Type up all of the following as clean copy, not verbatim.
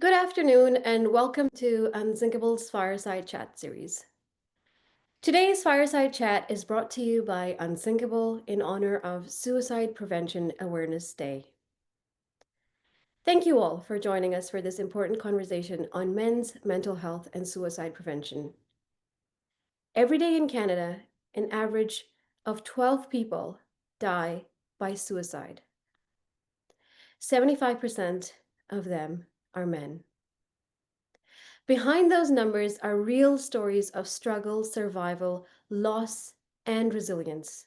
Good afternoon, and welcome to Unsinkable's Fireside Chat series. Today's Fireside Chat is brought to you by Unsinkable in honor of Suicide Prevention Awareness Day. Thank you all for joining us for this important conversation on men's mental health and suicide prevention. Every day in Canada, an average of 12 people die by suicide. 75% of them are men. Behind those numbers are real stories of struggle, survival, loss, and resilience.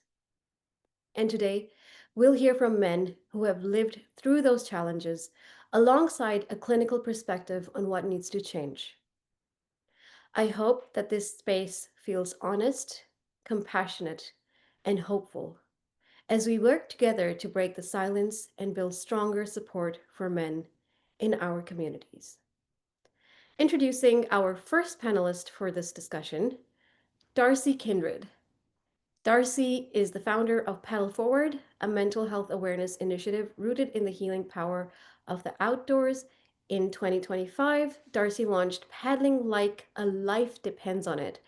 And today, we'll hear from men who have lived through those challenges alongside a clinical perspective on what needs to change. I hope that this space feels honest, compassionate, and hopeful as we work together to break the silence and build stronger support for men in our communities. Introducing our first panelist for this discussion, Darcy Kindred. Darcy is the founder of Paddle Forward, a mental health awareness initiative rooted in the healing power of the outdoors. In 2025, Darcy launched Paddling Like a Life Depends on It,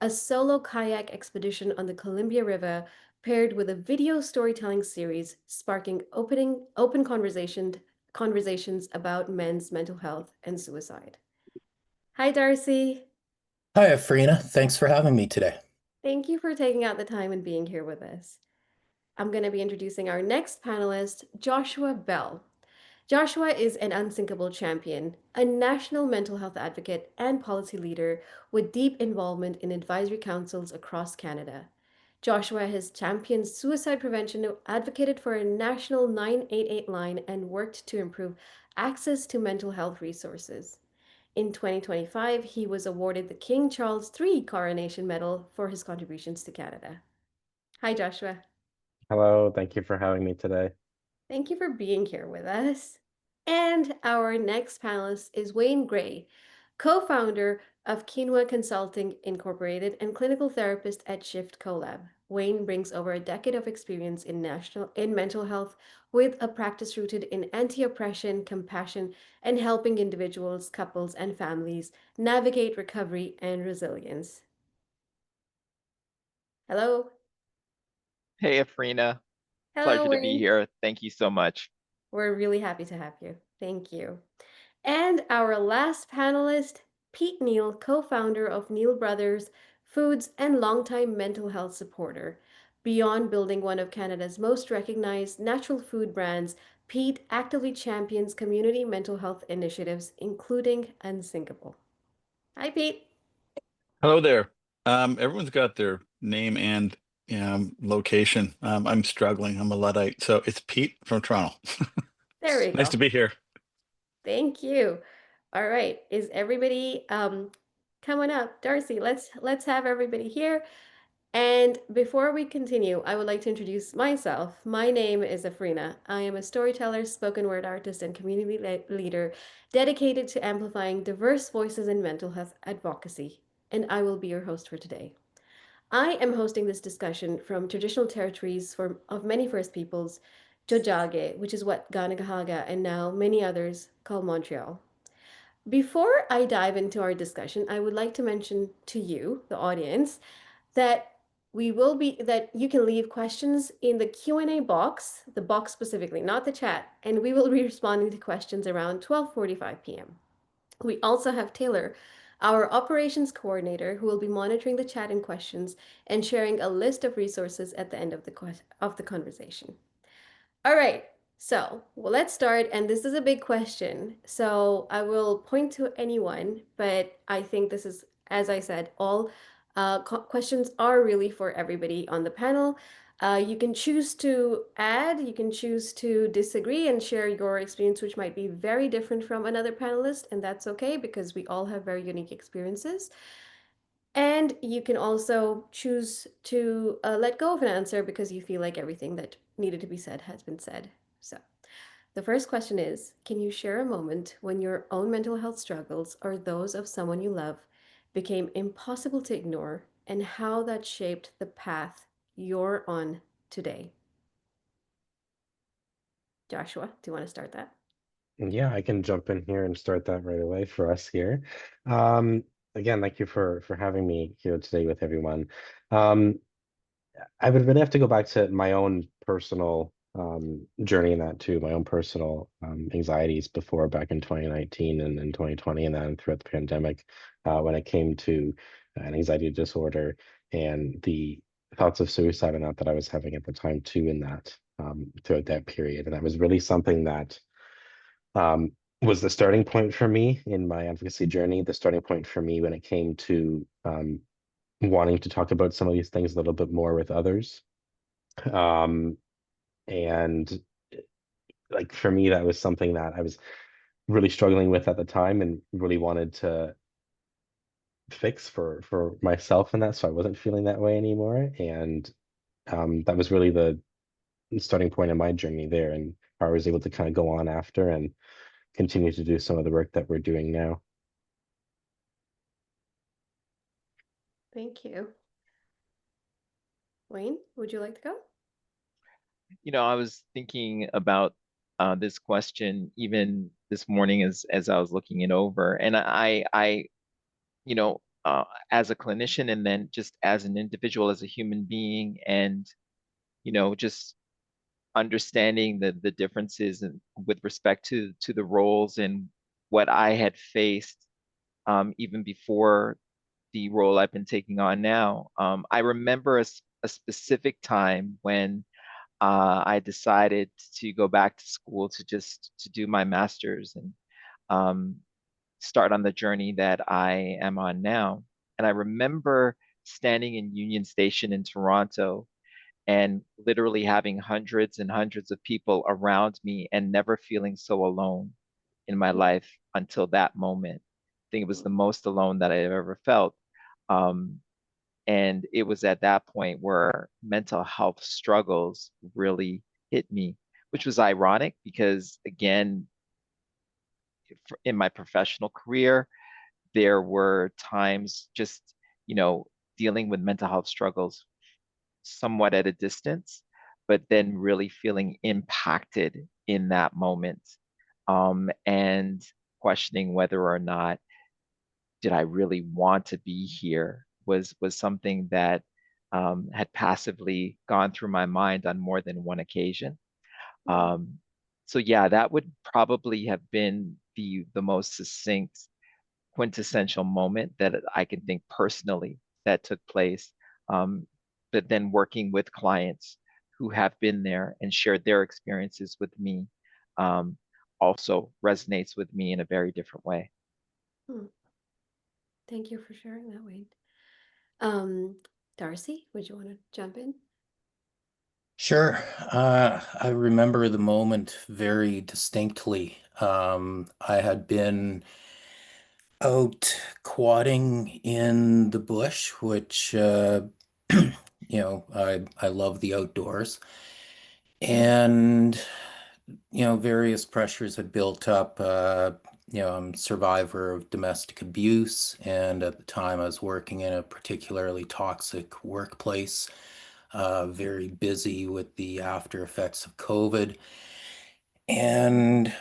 a solo kayak expedition on the Columbia River paired with a video storytelling series sparking open conversations about men's mental health and suicide. Hi, Darcy. Hi, Afrina. Thanks for having me today. Thank you for taking out the time and being here with us. I'm going to be introducing our next panelist, Joshua Bell. Joshua is an unsinkable champion, a national mental health advocate and policy leader with deep involvement in advisory councils across Canada. Joshua has championed suicide prevention, advocated for a national 988 line, and worked to improve access to mental health resources. In 2025, he was awarded the King Charles III Coronation Medal for his contributions to Canada. Hi, Joshua. Hello, thank you for having me today. Thank you for being here with us. And our next panelist is Wayne Gray, co-founder of Quinoa Consulting Incorporated and clinical therapist at Shift Collab. Wayne brings over a decade of experience in mental health with a practice rooted in anti-oppression, compassion, and helping individuals, couples, and families navigate recovery and resilience. Hello. Hey, Afrina. Hello, Pleasure to be Wayne. here. Thank you so much. We're really happy to have you. Thank you. And our last panelist, Pete Neal, co-founder of Neal Brothers Foods and longtime mental health supporter. Beyond building one of Canada's most recognized natural food brands, Pete actively champions community mental health initiatives, including Unsinkable. Hi, Pete. Hello there. Everyone's got their name and location. I'm struggling. I'm a Luddite. So it's Pete from Toronto. There we Nice go. to be here. Thank you. All right. Is everybody coming up? Darcy, let's have everybody here. And before we continue, I would like to introduce myself. My name is Afrina. I am a storyteller, spoken word artist, and community leader dedicated to amplifying diverse voices in mental health advocacy. And I will be your host for today. I am hosting this discussion from traditional territories of many First Peoples, Jojage, which is what Ganagahaga and now many others call Montreal. Before I dive into our discussion, I would like to mention to you, the audience, that that you can leave questions in the Q&A box, the box specifically, not the chat, and we will be responding to questions around 12:45 p.m. We also have Taylor, our operations coordinator, who will be monitoring the chat and questions and sharing a list of resources at the end of the conversation. All right. So, well, let's start. And this is a big question. So, I will point to anyone, but I think this is, as I said, all questions are really for everybody on the panel. You can choose to add, you can choose to disagree and share your experience, which might be very different from another panelist. And that's okay because we all have very unique experiences. And you can also choose to let go of an answer because you feel like everything that needed to be said has been said. So, the first question is, can you share a moment when your own mental health struggles or those of someone you love became impossible to ignore and how that shaped the path you're on today? Joshua, do you want to start that? Yeah, I can jump in here and start that right away for us here. Um, Again, thank you for having me here today with everyone. Um, I would really have to go back to my own personal journey in that too, my own personal anxieties before back in 2019 and in 2020 and then throughout the pandemic when it came to an anxiety disorder and the thoughts of suicide and that I was having at the time too in that throughout that period. And that was really something that um, was the starting point for me in my advocacy journey, the starting point for me when it came to wanting to talk about some of these things a little bit more with others. Um, and like for me, that was something that I was really struggling with at the time and really wanted to fix for myself and that, so I wasn't feeling that way anymore. And that was really the starting point in my journey there, and I was able to kind of go on after and continue to do some of the work that we're doing now. Thank you. Wayne, would you like to go? I was thinking about this question even this morning as I was looking it over, and you know, as a clinician, and then just as an individual, as a human being, and just understanding the differences and with respect to the roles and what I had faced even before the role I've been taking on now. I remember a specific time when I decided to go back to school to just to do my master's and um, start on the journey that I am on now. And I remember standing in Union Station in Toronto and literally having hundreds and hundreds of people around me and never feeling so alone in my life until that moment. I think it was the most alone that I've ever felt. Um, and it was at that point where mental health struggles really hit me, which was ironic because, again, in my professional career, there were times just, you know, dealing with mental health struggles somewhat at a distance, but then really feeling impacted in that moment, and questioning whether or not did I really want to be here was something that had passively gone through my mind on more than one occasion. Mm, Um, so yeah, that would probably have been the most succinct, quintessential moment that I can think personally that took place. Um, but then working with clients who have been there and shared their experiences with me um, also resonates with me in a very different way. mm. Thank you for sharing that, Wayne. Um, Darcy, would you want to jump in? Sure. I remember the moment very distinctly. I had been out quadding in the bush, which I love the outdoors. And various pressures had built up. I'm a survivor of domestic abuse, and at the time I was working in a particularly toxic workplace, very busy with the after effects of COVID. And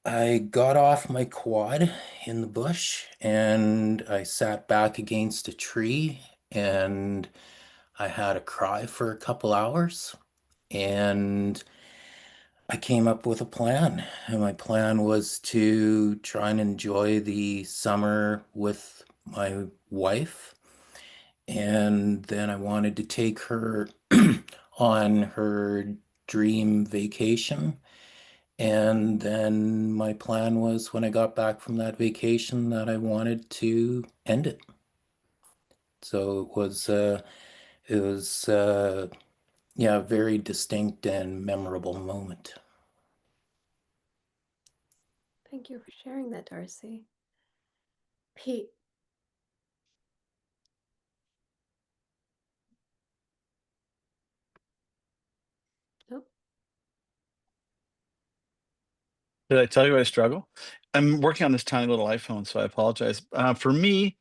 I got off my quad in the bush and I sat back against a tree and I had a cry for a couple hours. And I came up with a plan, and my plan was to try and enjoy the summer with my wife. And then I wanted to take her on her dream vacation. And then my plan was when I got back from that vacation that I wanted to end it. So it was yeah, a very distinct and memorable moment. Thank you for sharing that, Darcy. Pete. Oh, Did I tell you I struggle? I'm working on this tiny little iPhone, so I apologize. For me,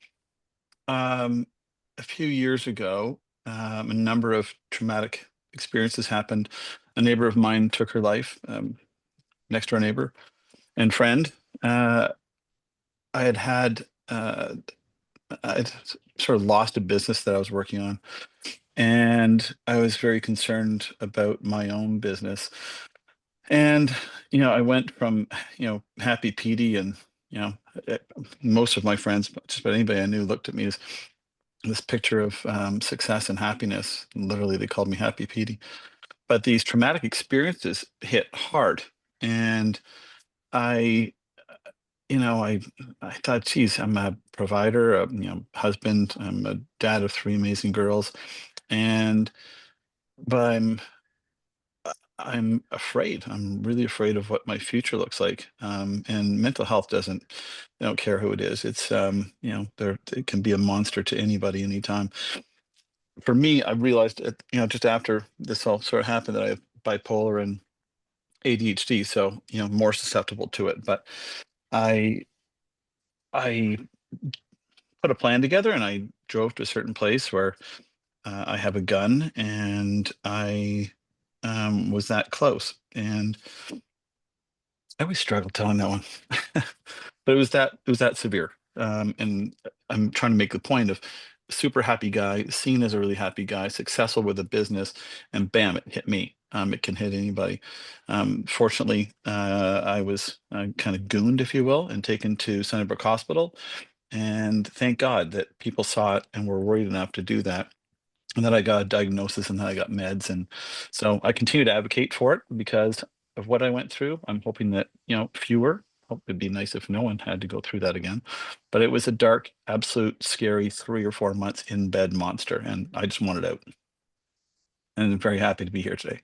um, a few years ago, a number of traumatic experiences happened. A neighbor of mine took her life, next door neighbor. and friend. I had I'd sort of lost a business that I was working on, and I was very concerned about my own business. And I went from happy Petey, and eh, most of my friends, just about anybody I knew, looked at me as this picture of success and happiness. Literally, they called me Happy Petey. But these traumatic experiences hit hard, and I I thought, geez, I'm a provider, a husband, I'm a dad of three amazing girls, and but I'm afraid. I'm really afraid of what my future looks like. And mental health doesn't, I don't care who it is. It's there it can be a monster to anybody anytime. For me, I realized just after this all sort of happened that I have bipolar and ADHD, so more susceptible to it. But I I put a plan together, and I drove to a certain place where I have a gun, and I was that close. And I always struggle telling that one, but it was that severe. And I'm trying to make the point of super happy guy, seen as a really happy guy, successful with a business, and bam, it hit me. It can hit anybody. Fortunately, I was kind of gooned, if you will, and taken to Sunnybrook Hospital. And thank God that people saw it and were worried enough to do that. And then I got a diagnosis, and then I got meds. And so I continue to advocate for it because of what I went through. I'm hoping that, fewer, it'd be nice if no one had to go through that again. But it was a dark, absolute, scary 3 or 4 months in bed monster. And I just wanted out. And I'm very happy to be here today.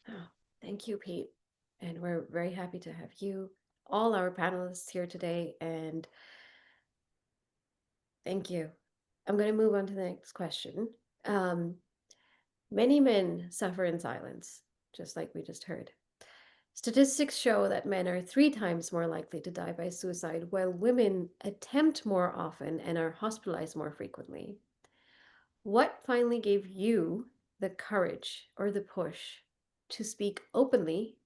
Oh, thank you, Pete. And we're very happy to have you, all our panelists here today. And thank you. I'm going to move on to the next question. Um, Many men suffer in silence, just like we just heard. Statistics show that men are 3 times more likely to die by suicide, while women attempt more often and are hospitalized more frequently. What finally gave you the courage or the push to speak openly?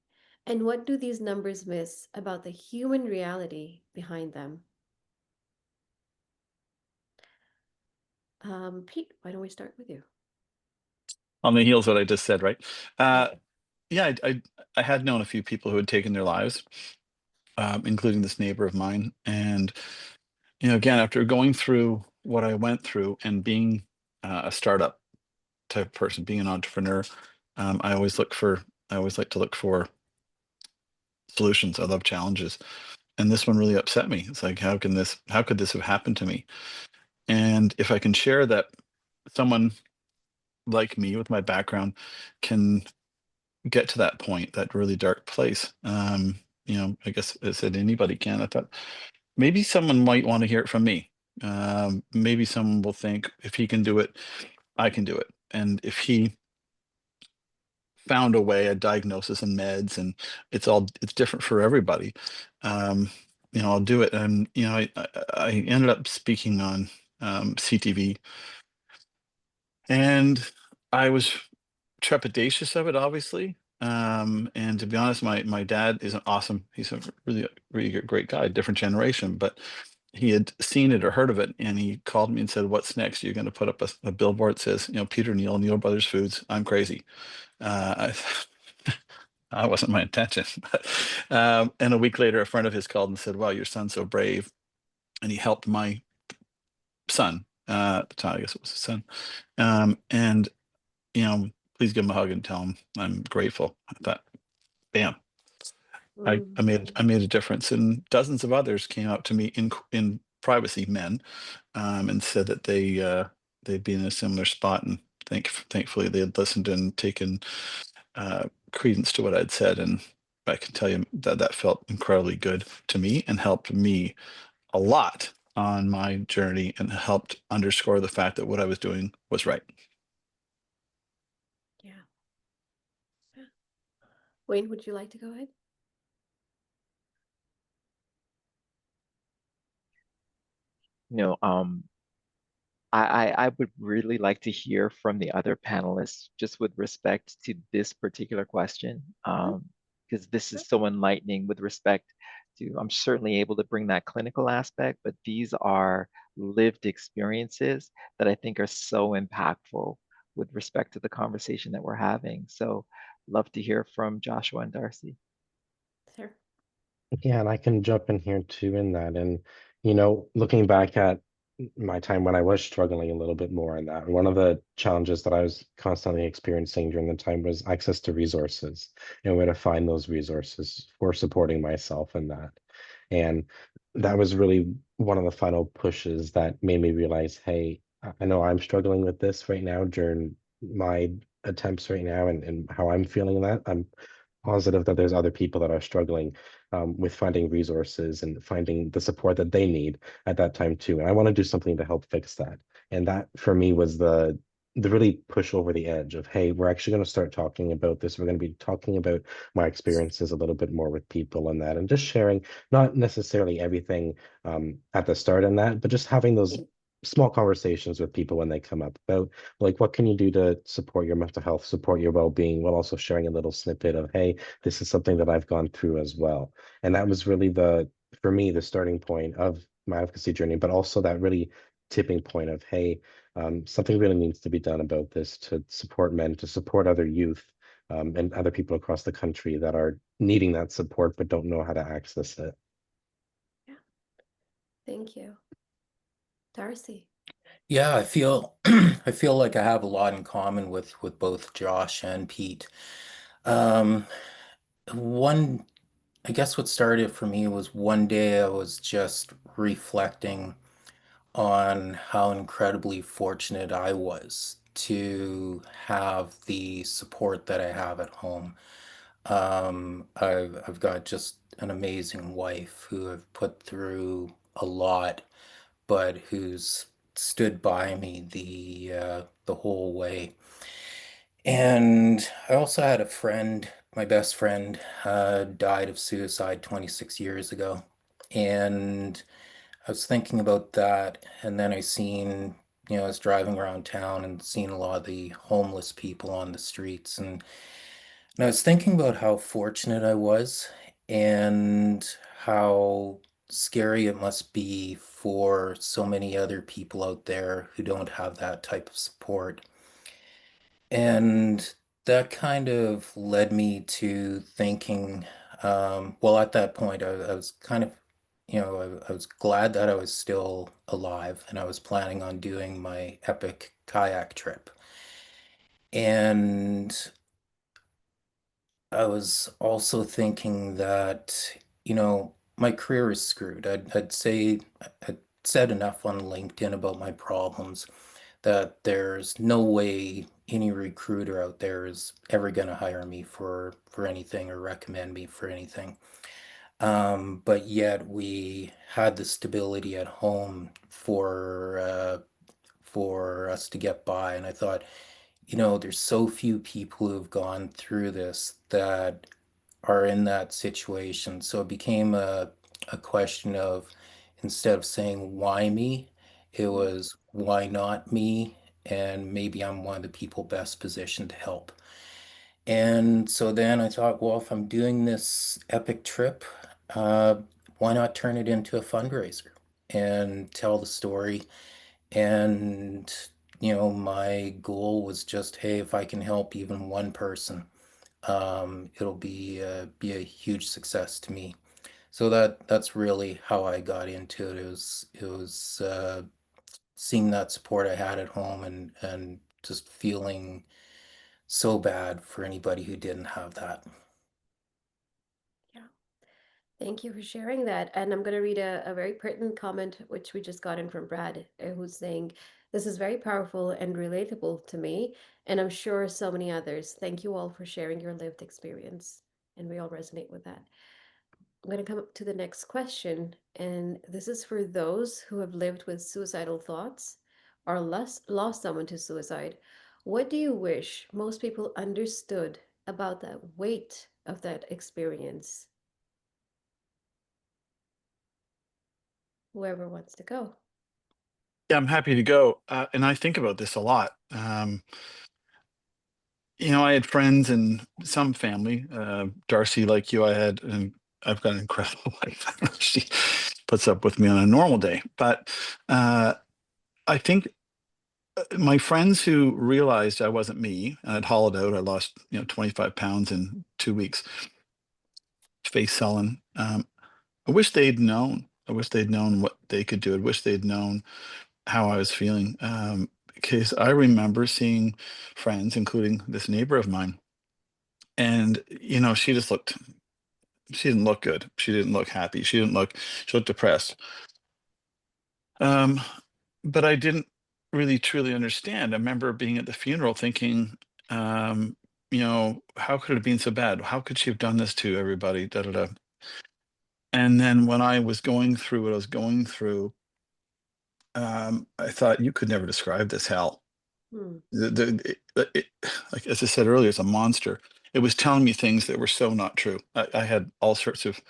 And what do these numbers miss about the human reality behind them? Pete, why don't we start with you? On the heels of what I just said, right? Yeah, I had known a few people who had taken their lives, including this neighbor of mine. And again, after going through what I went through and being a startup type person, being an entrepreneur, I always like to look for solutions. I love challenges. And this one really upset me. It's like, how could this have happened to me? And if I can share that someone like me with my background can get to that point, that really dark place, I guess I said anybody can. I thought maybe someone might want to hear it from me. Maybe someone will think, if he can do it, I can do it. And if he found a way, a diagnosis and meds, and it's different for everybody, I'll do it. And I ended up speaking on CTV, and I was trepidatious of it, obviously. And to be honest, my dad is an awesome. He's a really great guy, different generation, but he had seen it or heard of it, and he called me and said, "What's next? You're going to put up a billboard that says, Peter Neal, Neal Brothers Foods. I'm crazy." I, that wasn't my intention. But, and a week later, a friend of his called and said, "Wow, your son's so brave," and he helped my son. At the time, I guess it was his son. And please give him a hug and tell him I'm grateful. I thought, bam, I made a difference. And dozens of others came out to me in privacy, men, and said that they'd been in a similar spot, and thankfully they had listened and taken credence to what I'd said. And I can tell you that felt incredibly good to me and helped me a lot on my journey, and helped underscore the fact that what I was doing was right. Yeah. Wayne, would you like to go ahead? I would really like to hear from the other panelists just with respect to this particular question. because this is so enlightening with respect to, I'm certainly able to bring that clinical aspect, but these are lived experiences that I think are so impactful with respect to the conversation that we're having. So love to hear from Joshua and Darcy. Sure. Yeah, and I can jump in here too in that. And, looking back at my time when I was struggling a little bit more in that, one of the challenges that I was constantly experiencing during the time was access to resources and where to find those resources for supporting myself in that. And that was really one of the final pushes that made me realize, hey, I know I'm struggling with this right now during my attempts right now and how I'm feeling that. I'm positive that there's other people that are struggling with finding resources and finding the support that they need at that time too. And I want to do something to help fix that. And that for me was the really push over the edge of, hey, we're actually going to start talking about this. We're going to be talking about my experiences a little bit more with people and that, and just sharing not necessarily everything at the start in that, but just having those small conversations with people when they come up about like what can you do to support your mental health, support your well-being, while also sharing a little snippet of, hey, this is something that I've gone through as well. And that was really for me, the starting point of my advocacy journey, but also that really tipping point of, hey, something really needs to be done about this to support men, to support other youth, and other people across the country that are needing that support but don't know how to access it. Yeah. Thank you. Darcy. Yeah, I feel I feel like I have a lot in common with both Josh and Pete. Um, one, I guess what started for me was one day I was just reflecting on how incredibly fortunate I was to have the support that I have at home. I've got just an amazing wife who I've put through a lot, but who's stood by me the whole way. And I also had a friend, my best friend, died of suicide 26 years ago. And I was thinking about that, and then I was driving around town and seeing a lot of the homeless people on the streets, and I was thinking about how fortunate I was and how scary it must be for so many other people out there who don't have that type of support. And that kind of led me to thinking, well, at that point, I was kind of, I was glad that I was still alive and I was planning on doing my epic kayak trip. And I was also thinking that, my career is screwed. I'd say I'd said enough on LinkedIn about my problems that there's no way any recruiter out there is ever going to hire me for anything or recommend me for anything. But yet we had the stability at home for us to get by, and I thought, there's so few people who've gone through this that are in that situation. So it became a question of, instead of saying why me, it was why not me? And maybe I'm one of the people best positioned to help. And so then I thought, well, if I'm doing this epic trip, uh, why not turn it into a fundraiser and tell the story? And, my goal was just, hey, if I can help even one person, it'll be a huge success to me. So that's really how I got into it. It was seeing that support I had at home and just feeling so bad for anybody who didn't have that. Yeah. Thank you for sharing that. And I'm going to read a very pertinent comment, which we just got in from Brad, who's saying, this is very powerful and relatable to me, and I'm sure so many others. Thank you all for sharing your lived experience. And we all resonate with that. I'm going to come up to the next question. And this is for those who have lived with suicidal thoughts or lost someone to suicide. What do you wish most people understood about the weight of that experience? Whoever wants to go. Yeah, I'm happy to go. And I think about this a lot. I had friends and some family, Darcy, like you, and I've got an incredible wife. I don't know if she puts up with me on a normal day, but I think my friends who realized I wasn't me and I'd hollowed out, I lost 25 pounds in 2 weeks, face sullen. I wish they'd known. I wish they'd known what they could do. I wish they'd known how I was feeling. Because I remember seeing friends, including this neighbor of mine, and she didn't look good. She didn't look happy. She looked depressed. Um, but I didn't really truly understand. I remember being at the funeral thinking, how could it have been so bad? How could she have done this to everybody? Da da da. And then when I was going through what I was going through, I thought you could never describe this hell. Hmm. Like as I said earlier, it's a monster. It was telling me things that were so not true. I had all sorts of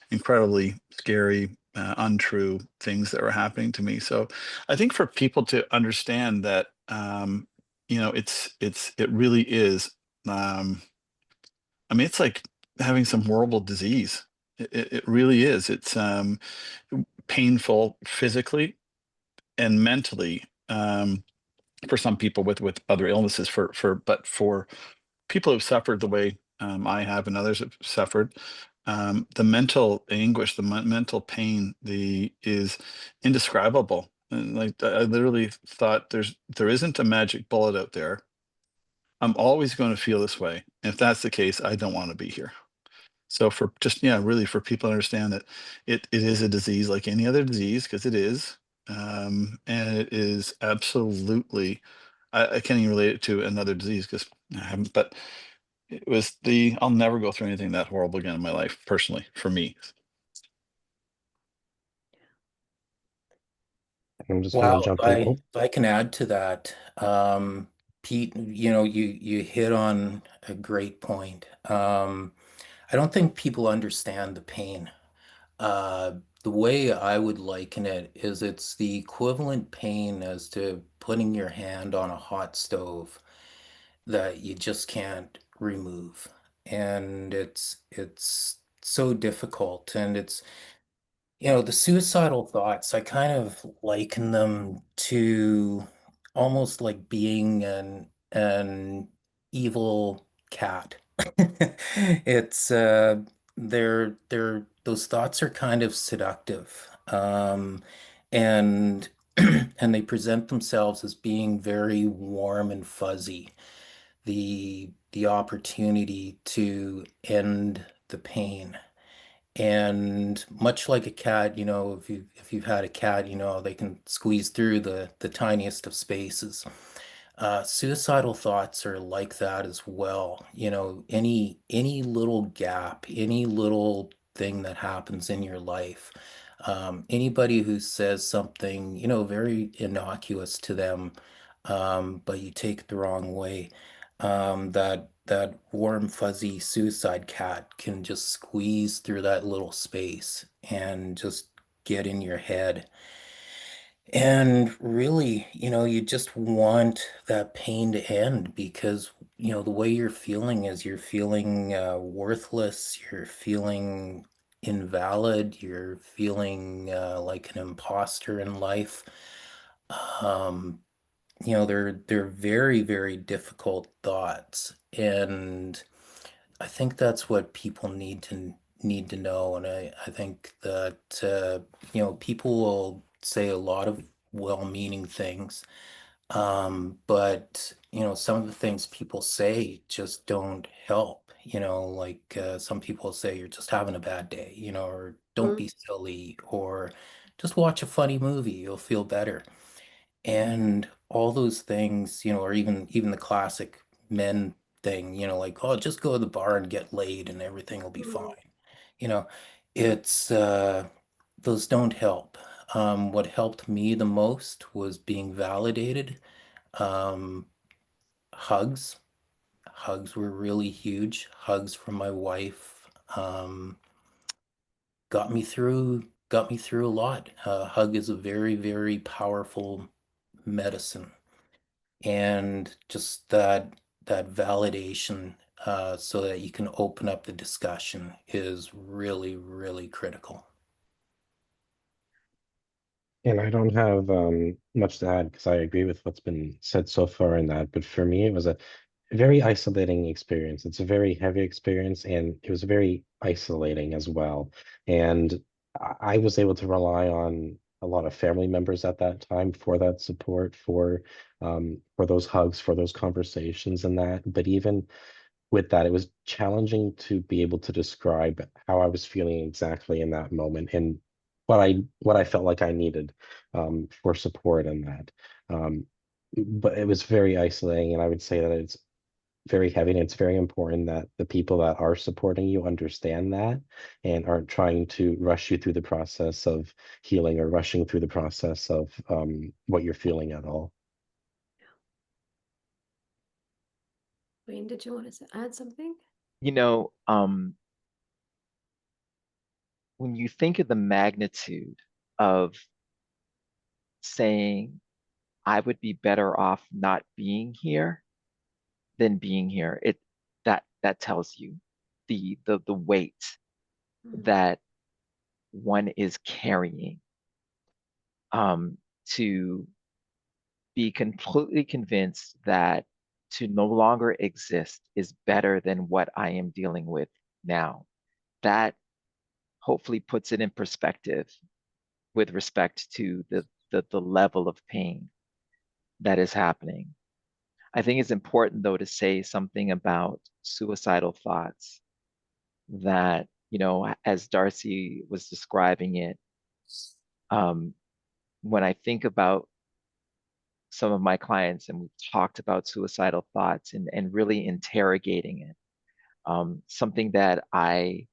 incredibly scary, untrue things that were happening to me. So I think for people to understand that, it really is. I mean, it's like having some horrible disease. It really is. It's painful physically and mentally. For some people with other illnesses, but for people who've suffered the way I have and others have suffered, the mental anguish, the mental pain, is indescribable. And like I literally thought, there isn't a magic bullet out there. I'm always going to feel this way. And if that's the case, I don't want to be here. So for just, yeah, really for people to understand that it is a disease like any other disease, because it is, and it is absolutely, I can't even relate it to another disease because I haven't, but I'll never go through anything that horrible again in my life, personally, for me. I'm just going to Well, jump in. Oh, if I can add to that, Pete, you hit on a great point. I don't think people understand the pain. Uh, the way I would liken it is it's the equivalent pain as to putting your hand on a hot stove that you just can't remove. And it's so difficult, and it's the suicidal thoughts, I kind of liken them to almost like being an evil cat. It's they're those thoughts are kind of seductive. And and they present themselves as being very warm and fuzzy. The opportunity to end the pain. And much like a cat, if you've had a cat, they can squeeze through the tiniest of spaces. Suicidal thoughts are like that as well. Any little gap, any little thing that happens in your life, anybody who says something, very innocuous to them, but you take it the wrong way, that warm, fuzzy suicide cat can just squeeze through that little space and just get in your head. And really, you just want that pain to end because, the way you're feeling is you're feeling worthless, you're feeling invalid, you're feeling like an imposter in life. Um, they're very, very difficult thoughts. And I think that's what people need to know. And I think that people will say a lot of well-meaning things. But some of the things people say just don't help. Like some people say you're just having a bad day, or don't Mm. be silly, or just watch a funny movie, you'll feel better. And all those things, or even the classic men thing, like, oh, just go to the bar and get laid and everything will be Mm. fine. You know, it's those don't help. What helped me the most was being validated. Um, hugs. Hugs were really huge. Hugs from my wife. Got me through a lot. Hug is a very, very powerful medicine. And just that validation so that you can open up the discussion is really, really critical. And I don't have much to add because I agree with what's been said so far in that. But for me, it was a very isolating experience. It's a very heavy experience, and it was very isolating as well. And I was able to rely on a lot of family members at that time for that support, for those hugs, for those conversations, and that. But even with that, it was challenging to be able to describe how I was feeling exactly in that moment and what I felt like I needed for support in that. Um, but it was very isolating, and I would say that it's very heavy, and it's very important that the people that are supporting you understand that and aren't trying to rush you through the process of healing or rushing through the process of what you're feeling at all. Wayne, did you want to add something? You know, when you think of the magnitude of saying, I would be better off not being here than being here, that tells you the weight Mm, that one is carrying, to be completely convinced that to no longer exist is better than what I am dealing with now. That hopefully puts it in perspective with respect to the level of pain that is happening. I think it's important, though, to say something about suicidal thoughts that, as Darcy was describing it, um, when I think about some of my clients and we've talked about suicidal thoughts and really interrogating it, something that I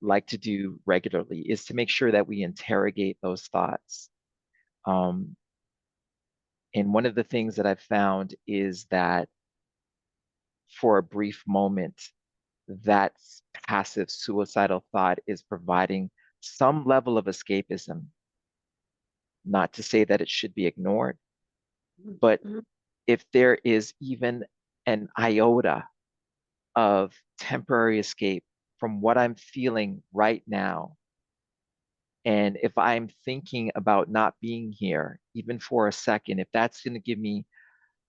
like to do regularly is to make sure that we interrogate those thoughts. Um, and one of the things that I've found is that for a brief moment, that passive suicidal thought is providing some level of escapism. Not to say that it should be ignored, mm, but mm, if there is even an iota of temporary escape from what I'm feeling right now, and if I'm thinking about not being here, even for a second, if that's going to give me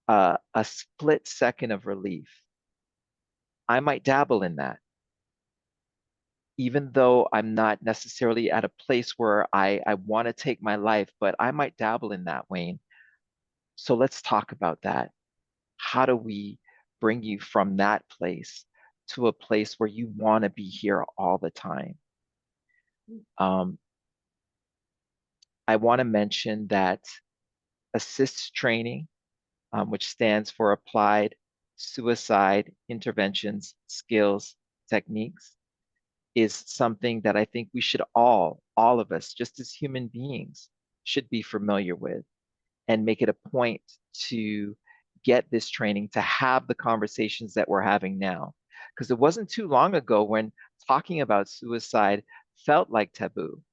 a split second of relief, I might dabble in that, even though I'm not necessarily at a place where I want to take my life, but I might dabble in that, Wayne. So let's talk about that. How do we bring you from that place to a place where you want to be here all the time? mm, Um, I want to mention that ASSIST training, which stands for Applied Suicide Interventions, Skills, Techniques, is something that I think we should all of us, just as human beings, should be familiar with and make it a point to get this training, to have the conversations that we're having now. Because it wasn't too long ago when talking about suicide felt like taboo.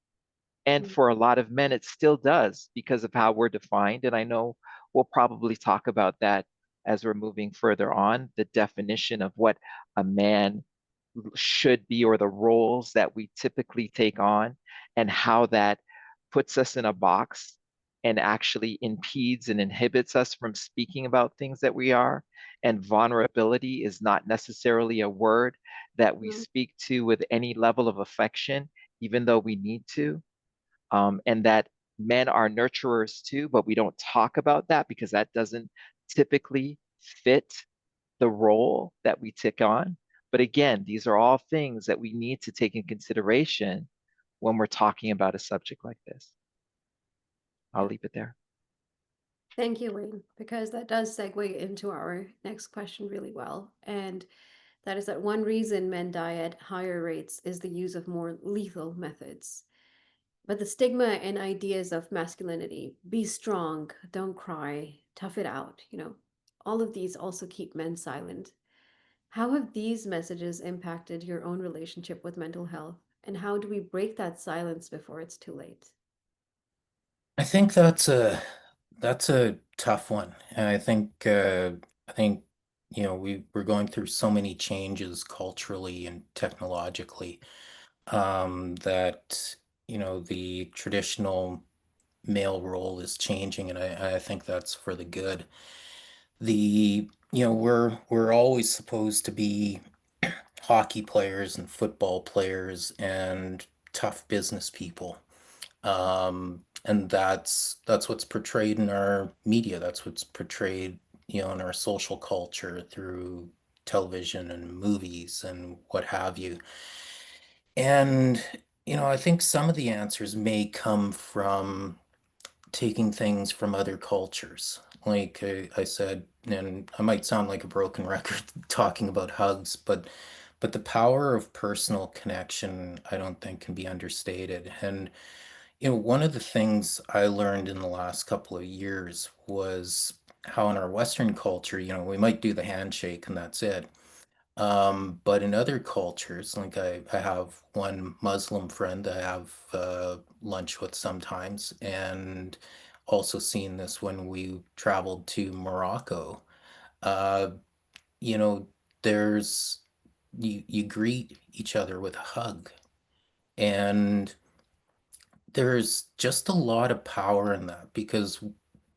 And mm, for a lot of men, it still does because of how we're defined. And I know we'll probably talk about that as we're moving further on, the definition of what a man should be or the roles that we typically take on and how that puts us in a box and actually impedes and inhibits us from speaking about things that we are. And vulnerability is not necessarily a word that we mm, speak to with any level of affection, even though we need to. And that men are nurturers too, but we don't talk about that because that doesn't typically fit the role that we take on. But again, these are all things that we need to take in consideration when we're talking about a subject like this. I'll yeah. leave it there. Thank you, Wayne, because that does segue into our next question really well. And that is that one reason men die at higher rates is the use of more lethal methods. But the stigma and ideas of masculinity, be strong, don't cry, tough it out, all of these also keep men silent. How have these messages impacted your own relationship with mental health? And how do we break that silence before it's too late? I think that's a tough one, and I think we're going through so many changes culturally and technologically, that, the traditional male role is changing, and I think that's for the good. We're always supposed to be hockey players and football players and tough business people. And that's what's portrayed in our media. That's what's portrayed, in our social culture through television and movies and what have you. And, I think some of the answers may come from taking things from other cultures. Like I said, and I might sound like a broken record talking about hugs, but the power of personal connection, I don't think can be understated. And one of the things I learned in the last couple of years was how in our Western culture, we might do the handshake and that's it. But in other cultures, like I have one Muslim friend I have lunch with sometimes, and also seen this when we traveled to Morocco. Uh, you know, there's you greet each other with a hug, and there's just a lot of power in that because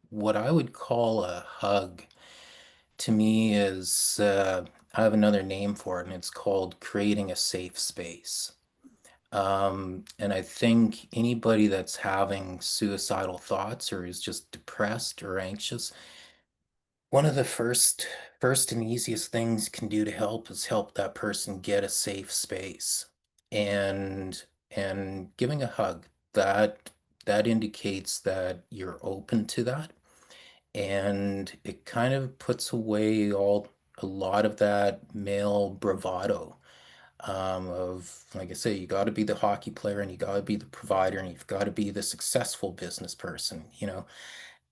what I would call a hug to me is I have another name for it, and it's called creating a safe space. And I think anybody that's having suicidal thoughts or is just depressed or anxious, one of the first and easiest things you can do to help is help that person get a safe space. And and giving a hug, that indicates that you're open to that, and it kind of puts away a lot of that male bravado, of, like I say, you got to be the hockey player and you got to be the provider and you've got to be the successful business person,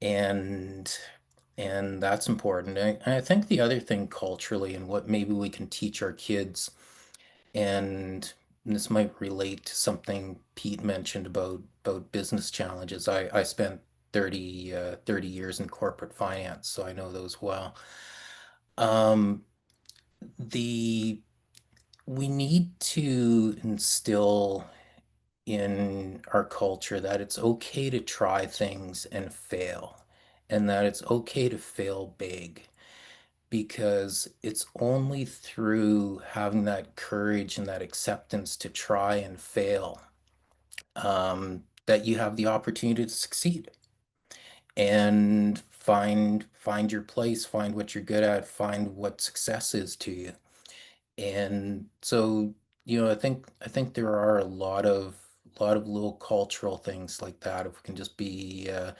and that's important. I think the other thing culturally and what maybe we can teach our kids, and this might relate to something Pete mentioned about business challenges. I spent 30 years in corporate finance, so I know those well. Um, the we need to instill in our culture that it's okay to try things and fail, and that it's okay to fail big, because it's only through having that courage and that acceptance to try and fail, that you have the opportunity to succeed and find your place, find what you're good at, find what success is to you. And so, I think there are a lot of little cultural things like that. If we can just be a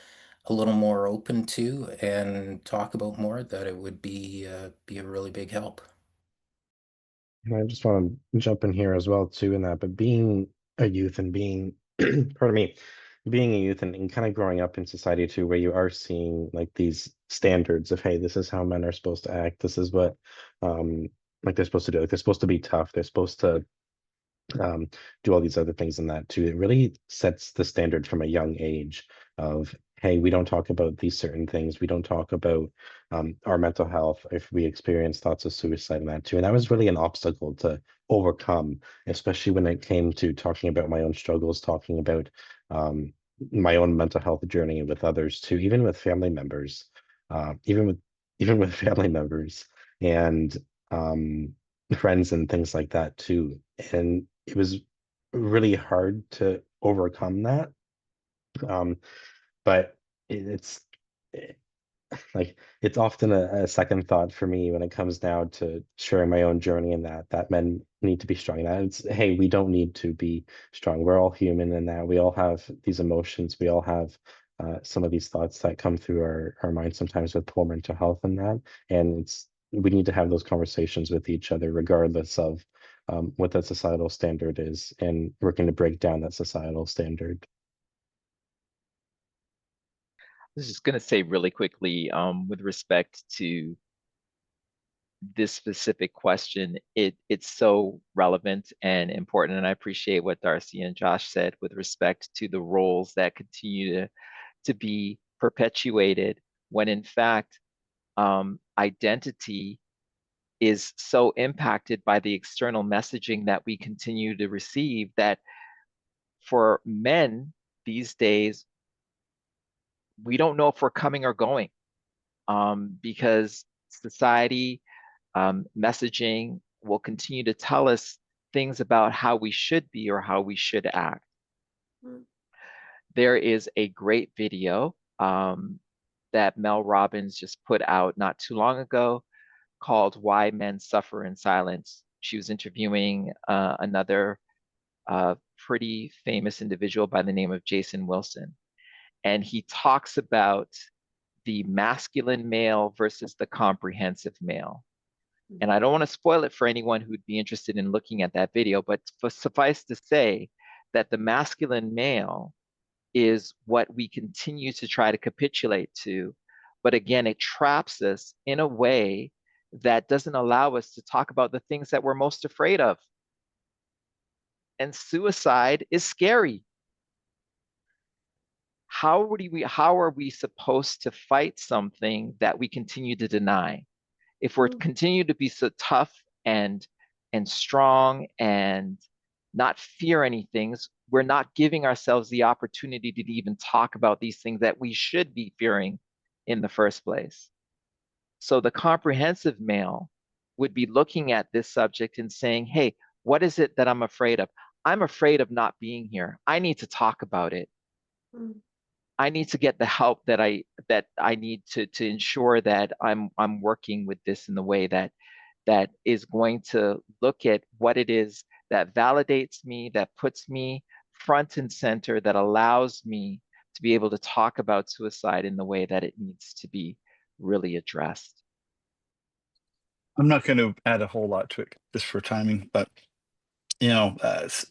little more open to and talk about more, that it would be a really big help. And I just want to jump in here as well too in that, but being a youth and being, pardon me, being a youth and kind of growing up in society too, where you are seeing like these standards of, hey, this is how men are supposed to act. This is what, um, like they're supposed to do. Like they're supposed to be tough. They're supposed to um, do all these other things in that too. It really sets the standard from a young age of, hey, we don't talk about these certain things. We don't talk about our mental health if we experience thoughts of suicide and that too. And that was really an obstacle to overcome, especially when it came to talking about my own struggles, talking about um, my own mental health journey with others too, even with family members, even with family members and um, friends and things like that too. And it was really hard to overcome that. Um, but it's eh, like it's often a second thought for me when it comes down to sharing my own journey and that men need to be strong. And that it's, hey, we don't need to be strong. We're all human and that we all have these emotions. We all have some of these thoughts that come through our minds sometimes with poor mental health and that. And it's we need to have those conversations with each other regardless of what that societal standard is and working to break down that societal standard. I was just going to say really quickly, with respect to this specific question, it's so relevant and important. And I appreciate what Darcy and Josh said with respect to the roles that continue to be perpetuated when in fact, identity is so impacted by the external messaging that we continue to receive that for men these days, we don't know if we're coming or going, because society, messaging will continue to tell us things about how we should be or how we should act. Mm. There is a great video that Mel Robbins just put out not too long ago called Why Men Suffer in Silence. She was interviewing another pretty famous individual by the name of Jason Wilson. And he talks about the masculine male versus the comprehensive male. And I don't want to spoil it for anyone who'd be interested in looking at that video, but suffice to say that the masculine male is what we continue to try to capitulate to. But again, it traps us in a way that doesn't allow us to talk about the things that we're most afraid of. And suicide is scary. How are we supposed to fight something that we continue to deny? If we're continue to be so tough and strong and not fear anything, we're not giving ourselves the opportunity to even talk about these things that we should be fearing in the first place. So the comprehensive male would be looking at this subject and saying, hey, what is it that I'm afraid of? I'm afraid of not being here. I need to talk about it. Mm. I need to get the help that I need to ensure that I'm working with this in the way that is going to look at what it is that validates me, that puts me front and center, that allows me to be able to talk about suicide in the way that it needs to be really addressed. I'm not going to add a whole lot to it just for timing, but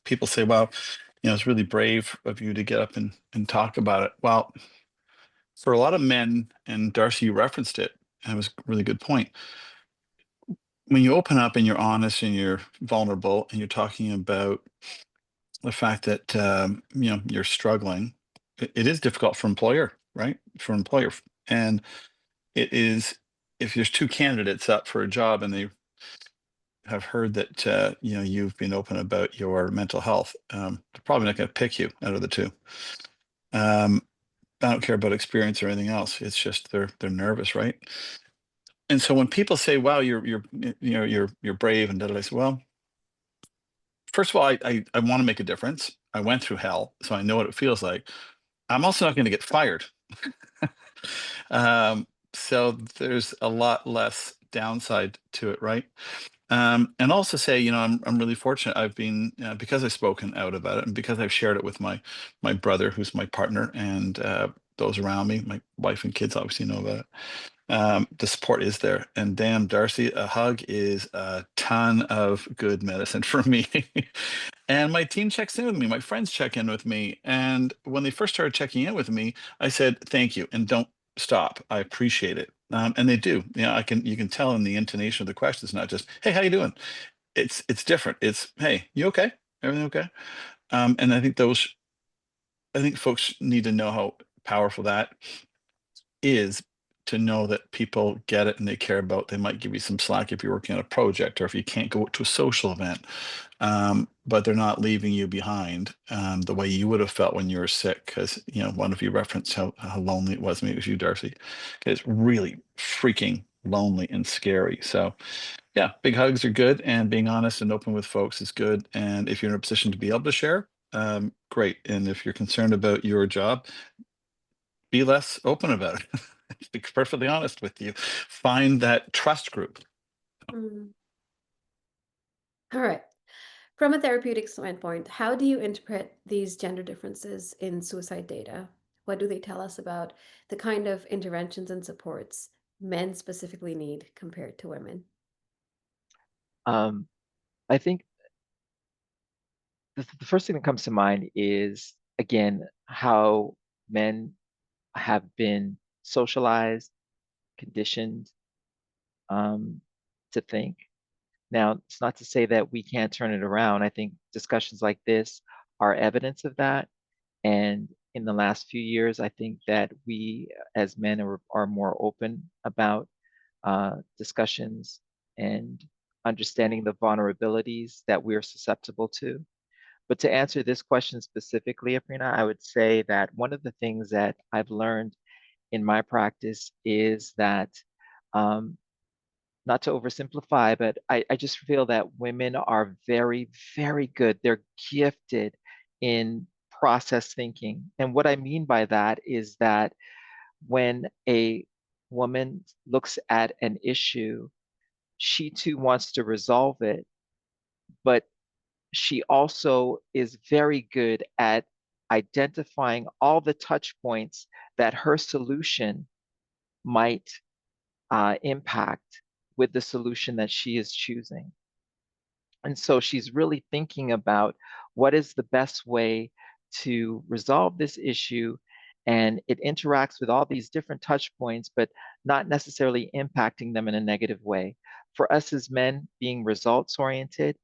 people say, well, it's really brave of you to get up and talk about it. Well, for a lot of men, and Darcy, you referenced it, and it was a really good point. When you open up and you're honest and you're vulnerable and you're talking about the fact that you're struggling, it is difficult for employer, right? For employer, and it is if there's two candidates up for a job and they have heard that you've been open about your mental health, they're probably not going to pick you out of the two. I don't care about experience or anything else. It's just they're nervous, right? And so when people say, "Wow, you're brave," and da da, I say, well, first of all, I want to make a difference. I went through hell, so I know what it feels like. I'm also not going to get fired. So there's a lot less downside to it, right? And also say, I'm really fortunate. I've been because I've spoken out about it, and because I've shared it with my brother, who's my partner, and those around me, my wife and kids obviously know about it. The support is there, and damn, Darcy, a hug is a ton of good medicine for me. And my team checks in with me, my friends check in with me, and when they first started checking in with me, I said thank you and don't stop. I appreciate it, and they do. You can tell in the intonation of the questions, not just hey, how you doing. It's different. It's hey, you okay? Everything okay? And I think folks need to know how powerful that is, to know that people get it and they care about. They might give you some slack if you're working on a project or if you can't go to a social event, but they're not leaving you behind the way you would have felt when you were sick. Because one of you referenced how lonely it was. Maybe it was you, Darcy. It's really freaking lonely and scary. So yeah, big hugs are good, and being honest and open with folks is good. And if you're in a position to be able to share, great. And if you're concerned about your job, be less open about it. Be perfectly honest with you. Find that trust group. Mm. All right. From a therapeutic standpoint, how do you interpret these gender differences in suicide data? What do they tell us about the kind of interventions and supports men specifically need compared to women? I think the first thing that comes to mind is, again, how men have been socialized, conditioned to think. Now, it's not to say that we can't turn it around. I think discussions like this are evidence of that. And in the last few years, I think that we as men are more open about discussions and understanding the vulnerabilities that we're susceptible to. But to answer this question specifically, Aprina, I would say that one of the things that I've learned in my practice is that, um, not to oversimplify, but I just feel that women are very, very good. They're gifted in process thinking. And what I mean by that is that when a woman looks at an issue, she too wants to resolve it, but she also is very good at identifying all the touch points that her solution might impact with the solution that she is choosing. And so she's really thinking about what is the best way to resolve this issue. And it interacts with all these different touch points, but not necessarily impacting them in a negative way. For us as men, being results oriented,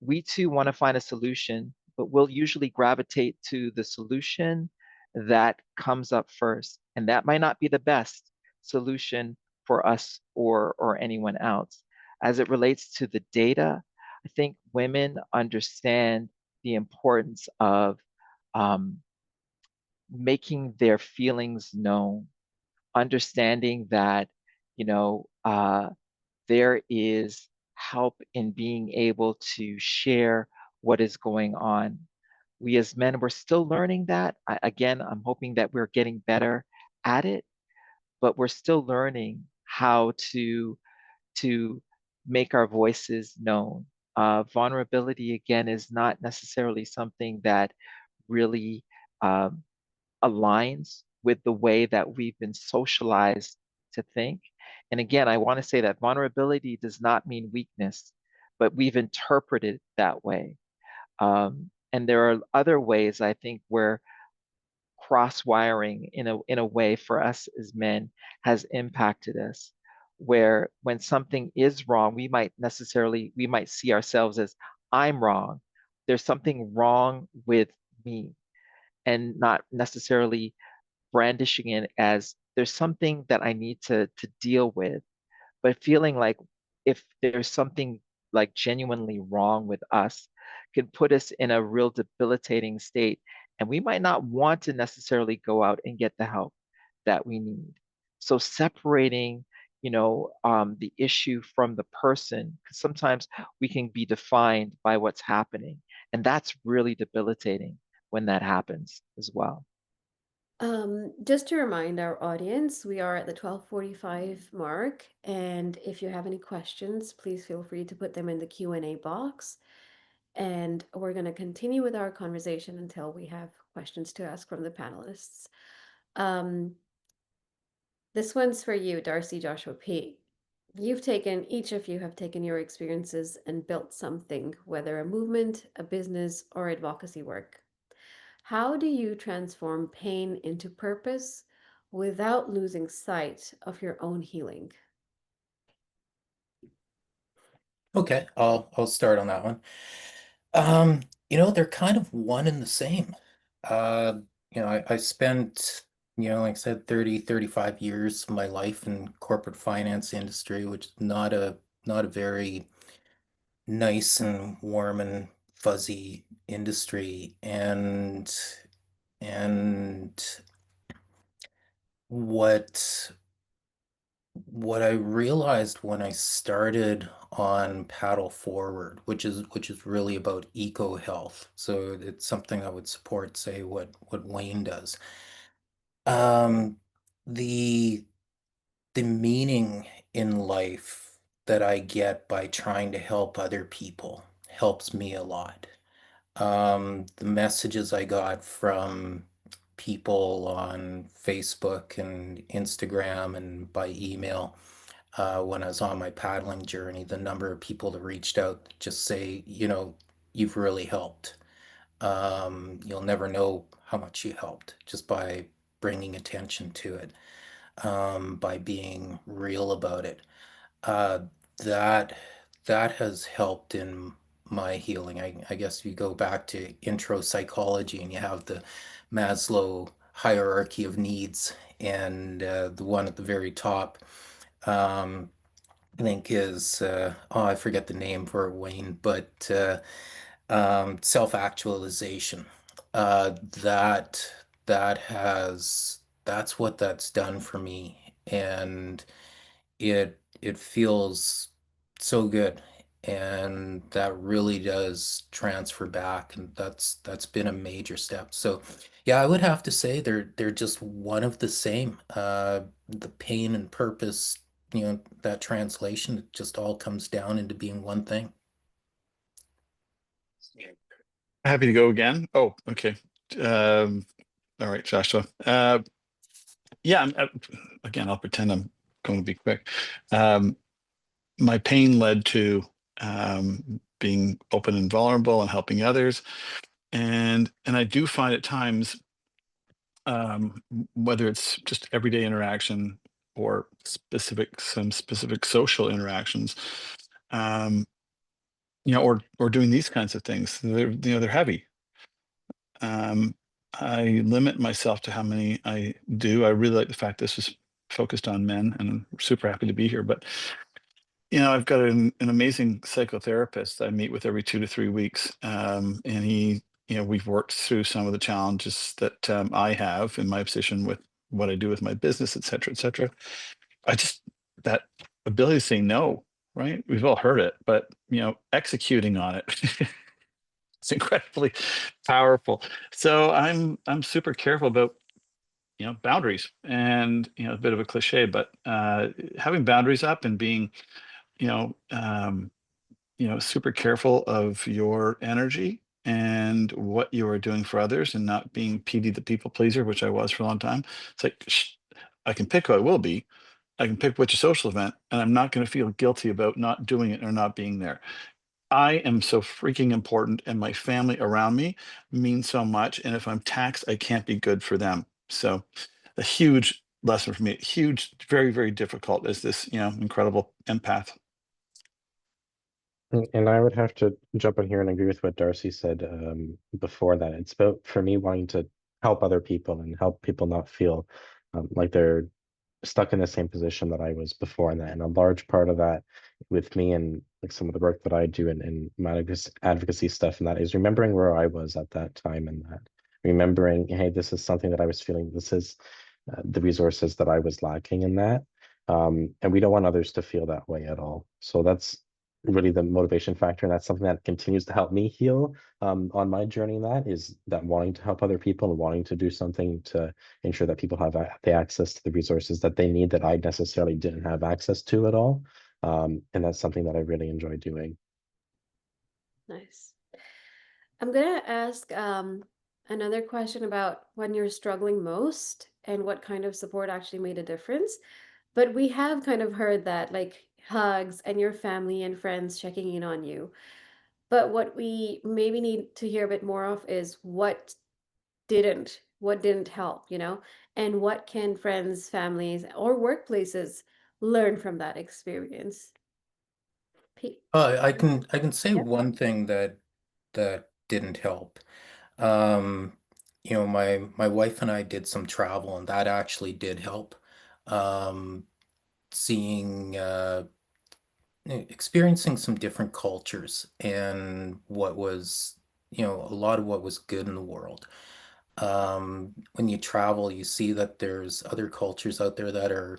we too want to find a solution, but we'll usually gravitate to the solution that comes up first. And that might not be the best solution for us or anyone else. As it relates to the data, I think women understand the importance of um, making their feelings known, understanding that, you know, there is help in being able to share what is going on. We as men, we're still learning that. Again, I'm hoping that we're getting better at it, but we're still learning how to make our voices known. Vulnerability, again, is not necessarily something that really um, aligns with the way that we've been socialized to think. And again, I want to say that vulnerability does not mean weakness, but we've interpreted it that way. And there are other ways, I think, where cross wiring in a way for us as men has impacted us, where when something is wrong, we might see ourselves as, I'm wrong, there's something wrong with me, and not necessarily brandishing it as there's something that I need to deal with, but feeling like if there's something like genuinely wrong with us, can put us in a real debilitating state. And we might not want to necessarily go out and get the help that we need. So separating, the issue from the person, because sometimes we can be defined by what's happening. And that's really debilitating when that happens as well. Just to remind our audience, we are at the 12:45 mark, and if you have any questions, please feel free to put them in the Q&A box. And we're going to continue with our conversation until we have questions to ask from the panelists. Um, this one's for you, Darcy Joshua P. Each of you have taken your experiences and built something, whether a movement, a business, or advocacy work. How do you transform pain into purpose without losing sight of your own healing? Okay, I'll start on that one. They're kind of one and the same. Uh, I spent, like I said, 35 years of my life in corporate finance industry, which is not a very nice and warm and fuzzy industry. And what what I realized when I started on Paddle Forward, which is really about eco health. So it's something I would support, say what Wayne does. Um, the the meaning in life that I get by trying to help other people helps me a lot. The messages I got from people on Facebook and Instagram and by email when I was on my paddling journey, the number of people that reached out just say, you've really helped. You'll never know how much you helped just by bringing attention to it, by being real about it. Uh, that that has helped in my healing. I guess if you go back to intro psychology and you have the Maslow hierarchy of needs, and the one at the very top, um, I think is oh, I forget the name for it, Wayne, but self-actualization. That that's what that's done for me, and it feels so good, and that really does transfer back, and that's been a major step. So yeah, I would have to say they're just one of the same. The pain and purpose, that translation, it just all comes down into being one thing. Happy to go again. Oh, okay. Um, all right, Joshua. Yeah, again, I'll pretend I'm going to be quick. Um, my pain led to being open and vulnerable and helping others. And I do find at times, whether it's just everyday interaction or some specific social interactions, um, or doing these kinds of things, they're heavy. Um, I limit myself to how many I do. I really like the fact this is focused on men, and I'm super happy to be here. But I've got an amazing psychotherapist I meet with every 2 to 3 weeks, and we've worked through some of the challenges that I have in my position with what I do with my business, et cetera, et cetera. I just that ability to say no, right? We've all heard it, but executing on it. It's incredibly powerful. So I'm super careful about boundaries, and a bit of a cliche, but having boundaries up and being you know um, super careful of your energy and what you are doing for others, and not being PD the people pleaser, which I was for a long time. It's like, I can pick who I will be. I can pick which social event, and I'm not going to feel guilty about not doing it or not being there. I am so freaking important, and my family around me means so much. And if I'm taxed, I can't be good for them. So, a huge lesson for me, huge, very, very difficult as this, incredible empath. And I would have to jump in here and agree with what Darcy said before that. It's about, for me, wanting to help other people and help people not feel like they're stuck in the same position that I was before. And a large part of that with me and like some of the work that I do and my advocacy stuff, and that is remembering where I was at that time, and that remembering, hey, this is something that I was feeling. This is the resources that I was lacking in that. And we don't want others to feel that way at all. So that's really the motivation factor. And that's something that continues to help me heal on my journey. In that is that wanting to help other people and wanting to do something to ensure that people have the access to the resources that they need that I necessarily didn't have access to at all. And that's something that I really enjoy doing. Nice. I'm gonna ask another question about when you're struggling most and what kind of support actually made a difference. But we have kind of heard that, like hugs and your family and friends checking in on you. But what we maybe need to hear a bit more of is what didn't help, and what can friends, families, or workplaces learn from that experience? P- I can say Yep. one thing that didn't help. Um, my wife and I did some travel, and that actually did help. Um, seeing Experiencing some different cultures, and what was, a lot of what was good in the world. When you travel, you see that there's other cultures out there that are,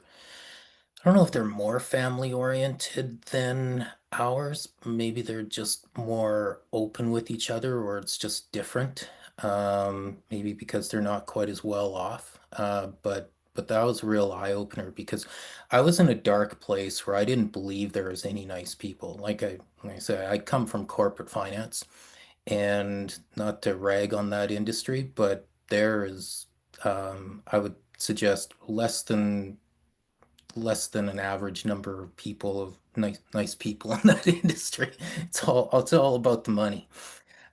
I don't know if they're more family oriented than ours. Maybe they're just more open with each other, or it's just different. Maybe because they're not quite as well off. But that was a real eye opener, because I was in a dark place where I didn't believe there was any nice people. Like I said, I come from corporate finance, and not to rag on that industry, but there is, I would suggest, less than an average number of people, of nice people in that industry. It's all about the money.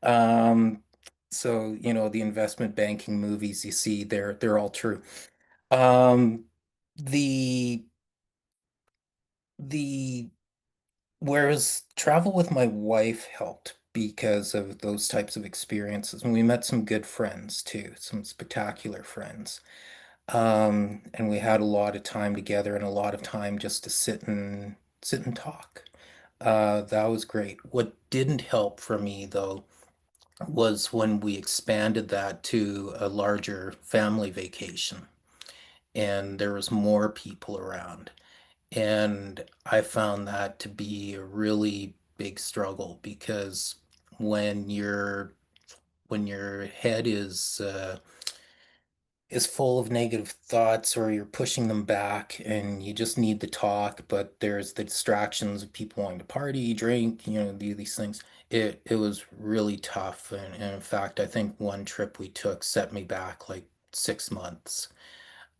Um, so the investment banking movies you see, they're all true. Um, the the Whereas travel with my wife helped because of those types of experiences, and we met some good friends too, some spectacular friends. And we had a lot of time together, and a lot of time just to sit and talk. That was great. What didn't help for me though was when we expanded that to a larger family vacation and there was more people around. And I found that to be a really big struggle because when your when your head is full of negative thoughts or you're pushing them back and you just need to talk, but there's the distractions of people wanting to party, drink, do these things. It was really tough. And in fact, I think one trip we took set me back like 6 months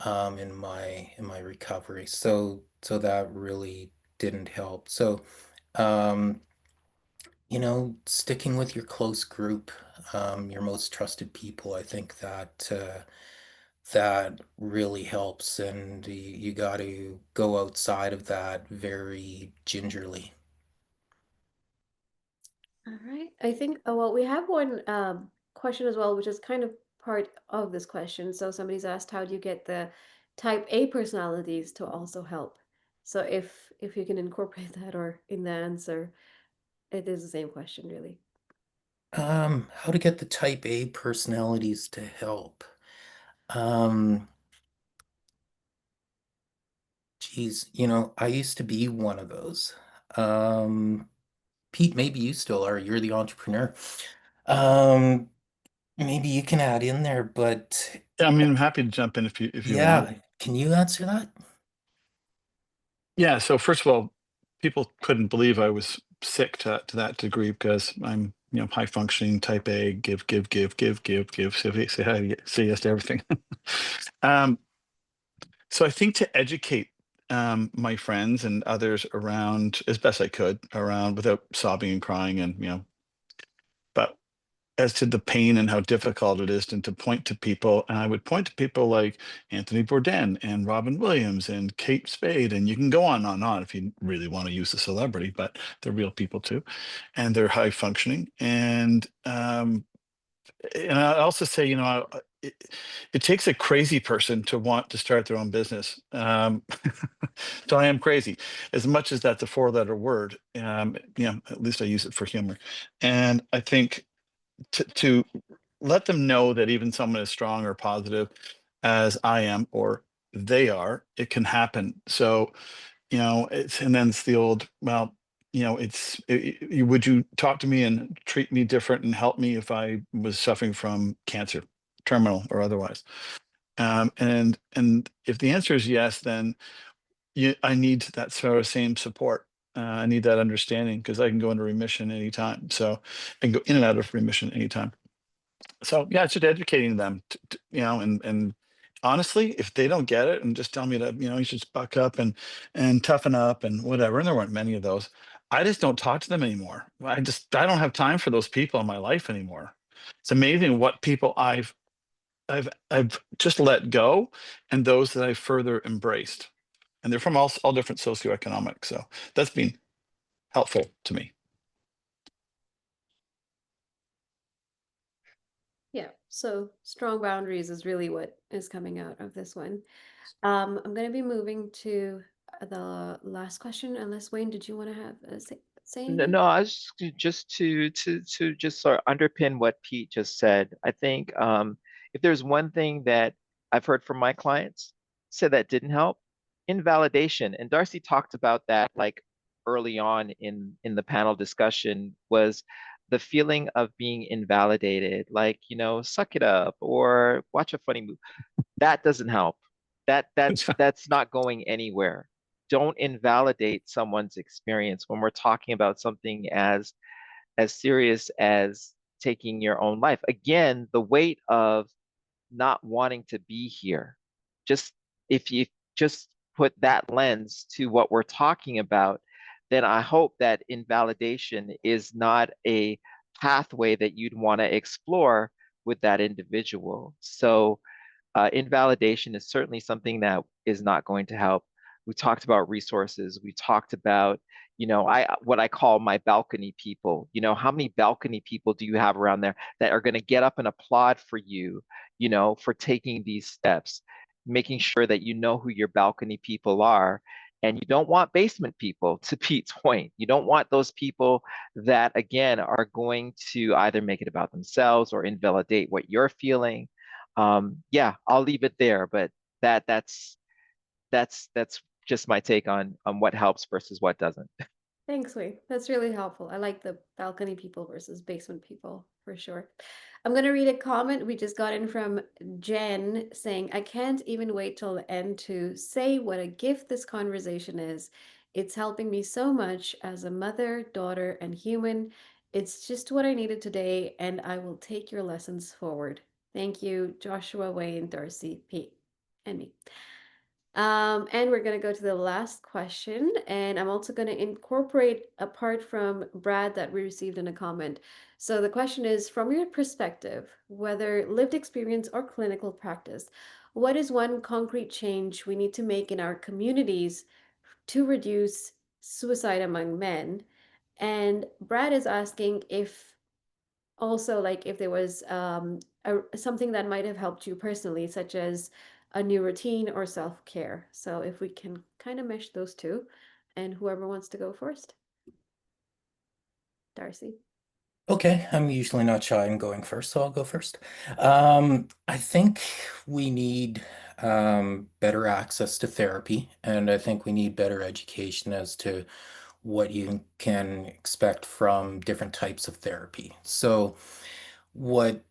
in my recovery. So that really didn't help. So um, sticking with your close group, your most trusted people, I think that really helps, and you got to go outside of that very gingerly. All right. I think, well, we have one question as well, which is kind of part of this question. So somebody's asked, how do you get the type A personalities to also help? So if you can incorporate that or in the answer, it is the same question, really. How to get the type A personalities to help? Um, Geez, I used to be one of those. Um, Pete, maybe you still are. You're the entrepreneur. Um, Maybe you can add in there, but Yeah, I mean, I'm happy to jump in if you want. yeah, can you answer that? Yeah. So first of all, people couldn't believe I was sick to that degree because I'm, high functioning type A, give, give, give, give, give, give, say hi, say yes to everything. um, so I think to educate my friends and others around as best I could around without sobbing and crying and but as to the pain and how difficult it is, and to point to people, and I would point to people like Anthony Bourdain and Robin Williams and Kate Spade, and you can go on and on if you really want to use a celebrity, but they're real people too, and they're high functioning. And I also say, it takes a crazy person to want to start their own business. So I am crazy, as much as that's a four-letter word. At least I use it for humor, and I think to let them know that even someone as strong or positive as I am or they are, it can happen. So, and then it's the old, well, would you talk to me and treat me different and help me if I was suffering from cancer, terminal or otherwise? And if the answer is yes, then I need that sort of same support. I need that understanding because I can go into remission anytime. So I can go in and out of remission anytime. So yeah, it's just educating them, and honestly, if they don't get it and just tell me that, you should just buck up and toughen up and whatever, and there weren't many of those, I just don't talk to them anymore. I don't have time for those people in my life anymore. It's amazing what people I've just let go and those that I further embraced. And they're from all different socioeconomic. So that's been helpful to me. Yeah. So strong boundaries is really what is coming out of this one. I'm going to be moving to the last question, unless Wayne, did you want to have say No, anything? no, I was just to just sort of underpin what Pete just said. I think if there's one thing that I've heard from my clients said that didn't help, invalidation. And Darcy talked about that like early on in the panel discussion, was the feeling of being invalidated, like, suck it up or watch a funny movie. That doesn't help. That's not going anywhere. Don't invalidate someone's experience when we're talking about something as serious as taking your own life. Again, the weight of not wanting to be here. Just if you just put that lens to what we're talking about, then I hope that invalidation is not a pathway that you'd want to explore with that individual. So invalidation is certainly something that is not going to help. We talked about resources. We talked about, I what I call my balcony people. How many balcony people do you have around there that are going to get up and applaud for you, for taking these steps, making sure that you know who your balcony people are, And you don't want basement people, to Pete's point. You don't want those people that, again, are going to either make it about themselves or invalidate what you're feeling. Yeah, I'll leave it there, but that's just my take on what helps versus what doesn't. Thanks, Wei. That's really helpful. I like the balcony people versus basement people for sure. I'm going to read a comment we just got in from Jen saying, I can't even wait till the end to say what a gift this conversation is. It's helping me so much as a mother, daughter, and human. It's just what I needed today, and I will take your lessons forward. Thank you, Joshua, Wayne, Darcy, Pete, and me. And we're going to go to the last question. And I'm also going to incorporate a part from Brad that we received in a comment. So the question is, from your perspective, whether lived experience or clinical practice, what is one concrete change we need to make in our communities to reduce suicide among men? And Brad is asking if also like if there was something that might have helped you personally, such as a new routine or self-care. So if we can kind of mesh those two, and whoever wants to go first. Darcy. Okay, I'm usually not shy in going first, so I'll go first. I think we need better access to therapy, and I think we need better education as to what you can expect from different types of therapy. So what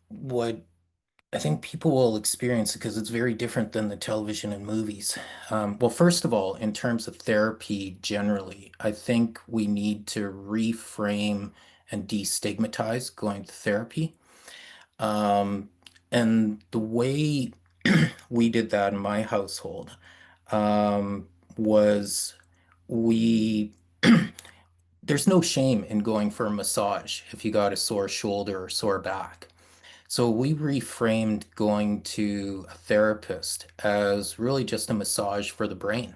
what I think people will experience because it's very different than the television and movies. Well, first of all, in terms of therapy generally, I think we need to reframe and destigmatize going to therapy. Um, and the way we did that in my household was we there's no shame in going for a massage if you got a sore shoulder or sore back. So we reframed going to a therapist as really just a massage for the brain.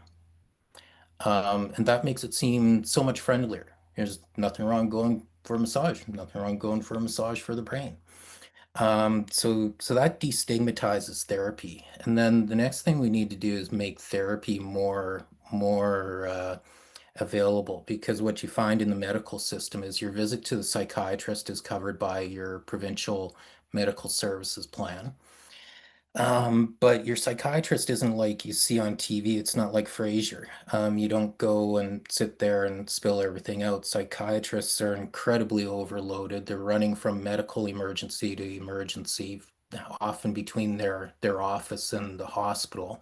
And that makes it seem so much friendlier. There's nothing wrong going for a massage, nothing wrong going for a massage for the brain. So that destigmatizes therapy. And then the next thing we need to do is make therapy more available, because what you find in the medical system is your visit to the psychiatrist is covered by your provincial medical services plan. But your psychiatrist isn't like you see on TV. It's not like Frasier. You don't go and sit there and spill everything out. Psychiatrists are incredibly overloaded. They're running from medical emergency to emergency, often between their office and the hospital.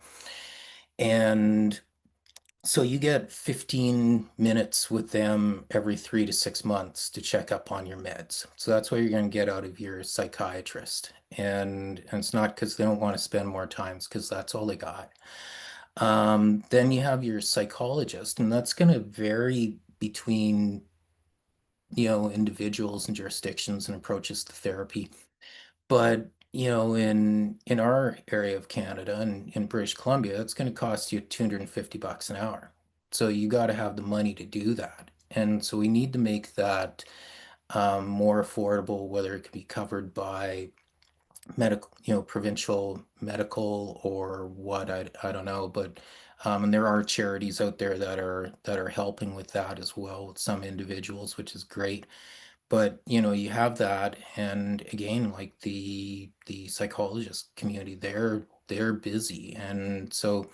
And so you get 15 minutes with them every 3 to 6 months to check up on your meds. So that's what you're going to get out of your psychiatrist. And it's not because they don't want to spend more time, it's because that's all they got. Then you have your psychologist, and that's going to vary between, individuals and jurisdictions and approaches to therapy. But, in our area of Canada and in British Columbia, it's going to cost you $250 an hour. So you got to have the money to do that. And so we need to make that more affordable, whether it can be covered by medical, provincial medical or what, I don't know. But and there are charities out there that are helping with that as well with some individuals, which is great. But you have that, and again, like the psychologist community, they're busy, and so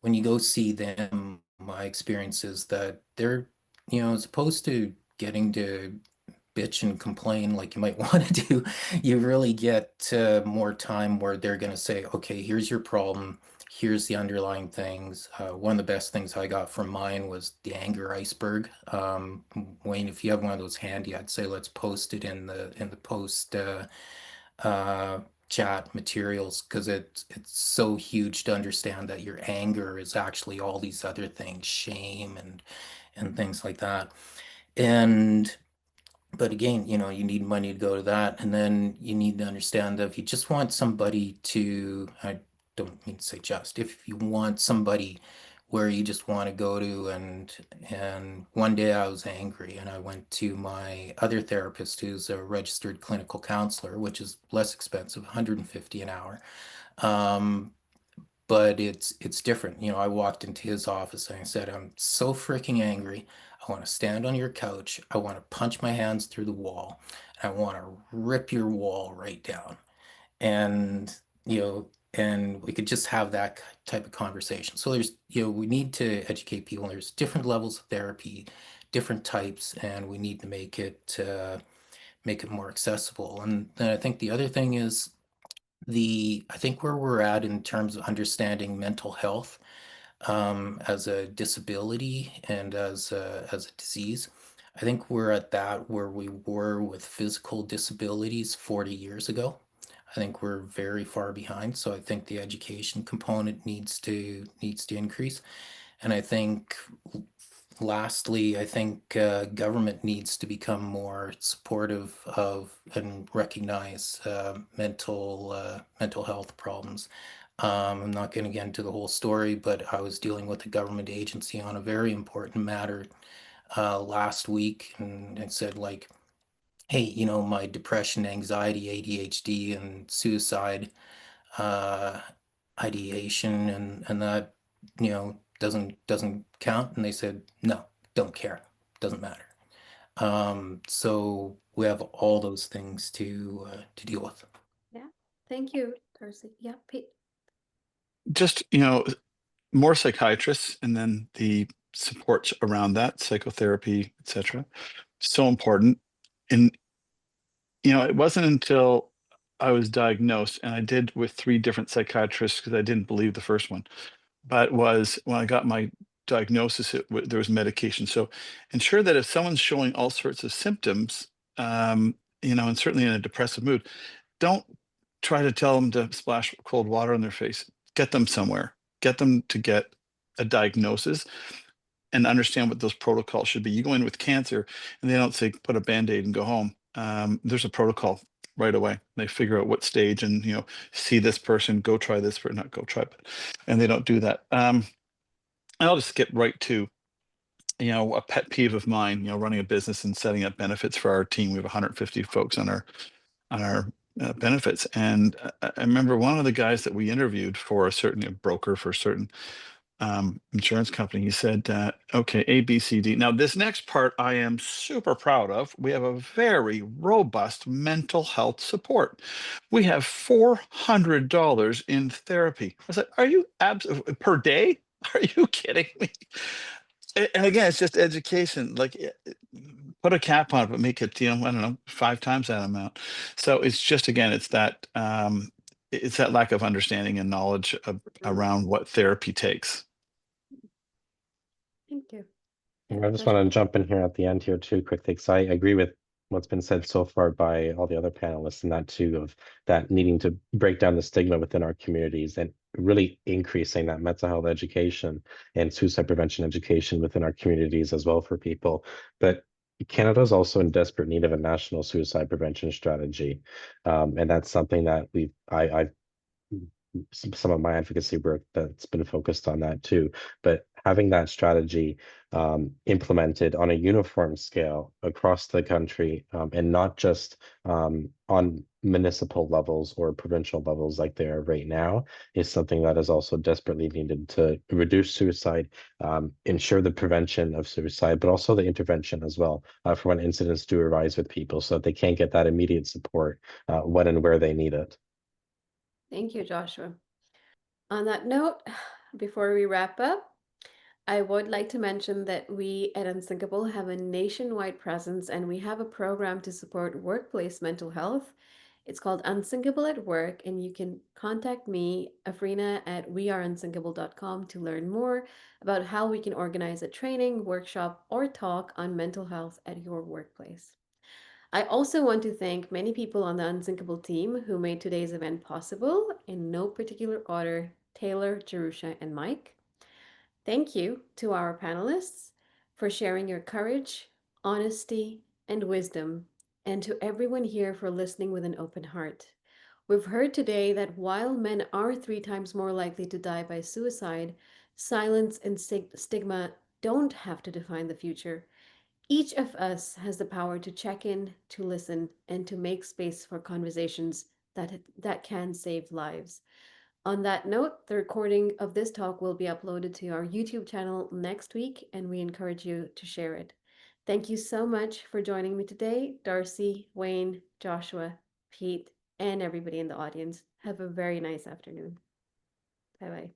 when you go see them, my experience is that they're, as opposed to getting to bitch and complain like you might want to do, you really get more time where they're going to say, okay, here's your problem. Here's the underlying things. One of the best things I got from mine was the anger iceberg. Wayne, if you have one of those handy, I'd say let's post it in the post uh, chat materials, because it's so huge to understand that your anger is actually all these other things, shame and things like that. And but again, you need money to go to that. And then you need to understand that if you just want somebody to, I don't mean to say just, if you want somebody where you just want to go to, and one day I was angry and I went to my other therapist who's a registered clinical counselor, which is less expensive, 150 an hour. Um, but it's different. I walked into his office and I said, I'm so freaking angry. I want to stand on your couch. I want to punch my hands through the wall. And I want to rip your wall right down. And, and we could just have that type of conversation. So we need to educate people. There's different levels of therapy, different types, and we need to make it more accessible. And then I think the other thing is I think where we're at in terms of understanding mental health as a disability and as a disease. I think we're at that where we were with physical disabilities 40 years ago. I think we're very far behind. So I think the education component needs to increase. And I think lastly, I think government needs to become more supportive of and recognize mental health problems. I'm not going to get into the whole story, but I was dealing with a government agency on a very important matter last week, and it said like, hey, my depression, anxiety, ADHD, and suicide uh, ideation, and that doesn't count. And they said, no, don't care, doesn't matter. So we have all those things to deal with. Yeah. Thank you, Darcy. Yeah, Pete. Just, more psychiatrists and then the supports around that, psychotherapy, etc. So important. And, it wasn't until I was diagnosed, and I did with 3 different psychiatrists because I didn't believe the first one, but was when I got my diagnosis, there was medication. So ensure that if someone's showing all sorts of symptoms, and certainly in a depressive mood, don't try to tell them to splash cold water on their face. Get them somewhere. Get them to get a diagnosis and understand what those protocols should be. You go in with cancer and they don't say put a band-aid and go home. There's a protocol right away. They figure out what stage and see this person, go try this, or not go try, but and they don't do that. And I'll just skip right to a pet peeve of mine, running a business and setting up benefits for our team. We have 150 folks on our benefits. And I remember one of the guys that we interviewed for a certain broker for a certain insurance company. He said, okay, A, B, C, D. Now, this next part I am super proud of. We have a very robust mental health support. We have $400 in therapy. I was like, are you per day? Are you kidding me? And again, it's just education. Like, put a cap on it, but make it, I don't know, 5 times that amount. So it's just, again, it's that lack of understanding and knowledge around what therapy takes. Thank you. And I just want to jump in here at the end here too quickly, because I agree with what's been said so far by all the other panelists, and that too, of that needing to break down the stigma within our communities and really increasing that mental health education and suicide prevention education within our communities as well for people. But Canada is also in desperate need of a national suicide prevention strategy, and that's something that I've some of my advocacy work that's been focused on that too. But having that strategy implemented on a uniform scale across the country, and not just on municipal levels or provincial levels like they are right now, is something that is also desperately needed to reduce suicide, ensure the prevention of suicide, but also the intervention as well, for when incidents do arise with people, so that they can get that immediate support when and where they need it. Thank you, Joshua. On that note, before we wrap up, I would like to mention that we at Unsinkable have a nationwide presence and we have a program to support workplace mental health. It's called Unsinkable at Work, and you can contact me, Afrina, at weareunsinkable.com to learn more about how we can organize a training, workshop, or talk on mental health at your workplace. I also want to thank many people on the Unsinkable team who made today's event possible, in no particular order: Taylor, Jerusha, and Mike. Thank you to our panelists for sharing your courage, honesty, and wisdom, and to everyone here for listening with an open heart. We've heard today that while men are 3 times more likely to die by suicide, silence and stigma don't have to define the future. Each of us has the power to check in, to listen, and to make space for conversations that can save lives. On that note, the recording of this talk will be uploaded to our YouTube channel next week, and we encourage you to share it. Thank you so much for joining me today, Darcy, Wayne, Joshua, Pete, and everybody in the audience. Have a very nice afternoon. Bye-bye.